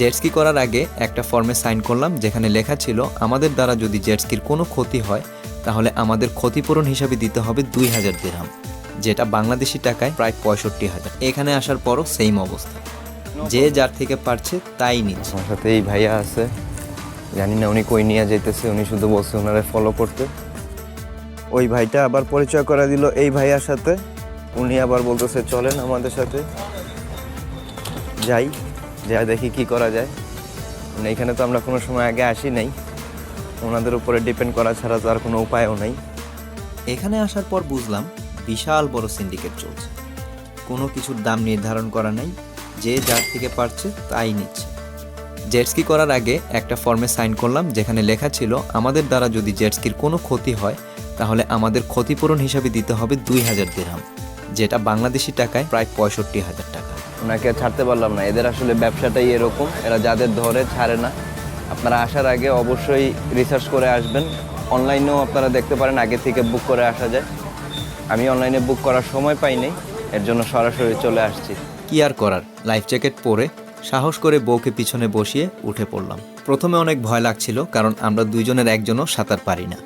Jet ski করার আগে একটা ফর্মে সাইন করলাম যেখানে লেখা ছিল আমাদের দ্বারা যদি জেটস্কির কোনো ক্ষতি হয় তাহলে আমাদের ক্ষতিপূরণ হিসাবে দিতে হবে 2000 দিরহাম, যেটা বাংলাদেশি টাকায় প্রায় 65,000। এখানে আসার পরও সেম অবস্থা, যে যার থেকে পারছে তাই নিচ্ছে। আমার সাথে এই ভাইয়া আছে, জানি না উনি কই নিয়ে যাইতেছে, উনি শুধু বলছে ওনারে ফলো করতে। ওই ভাইটা আবার পরিচয় করে দিল এই ভাইয়ার সাথে, উনি আবার বলতেছে চলেন আমাদের সাথে যাই, যা দেখি কি করা যায়। মানে এখানে তো আমরা কোনো সময় আগে আসি নাই, ওনাদের উপরে ডিপেন্ড করা ছাড়া তো আর কোনো উপায়ও নেই। এখানে আসার পর বুঝলাম বিশাল বড় সিন্ডিকেট চলছে, কোনো কিছুর দাম নির্ধারণ করা নাই, যে যার থেকে পারছে তাই নিচ্ছে। জেটস্কি করার আগে একটা ফর্মে সাইন করলাম যেখানে লেখা ছিল আমাদের দ্বারা যদি জেটস্কির কোনো ক্ষতি হয় তাহলে আমাদের ক্ষতিপূরণ হিসাবে দিতে হবে 2000 দিরহাম, যেটা বাংলাদেশি টাকায় প্রায় 65,000 টাকা। ওনাকে ছাড়তে পারলাম না, এদের আসলে ব্যবসাটাই এরকম, এরা যাদের ধরে ছাড়ে না। আপনারা আসার আগে অবশ্যই রিসার্চ করে আসবেন, অনলাইনেও আপনারা দেখতে পারেন, আগে থেকে বুক করে আসা যায়। আমি অনলাইনে বুক করার সময় পাইনি, এর জন্য সরাসরি চলে আসছি। কি আর করার, লাইফ জ্যাকেট পরে সাহস করে বউকে পিছনে বসিয়ে উঠে পড়লাম। প্রথমে অনেক ভয় লাগছিল, কারণ আমরা দুইজনের একজনও সাঁতার পারি না।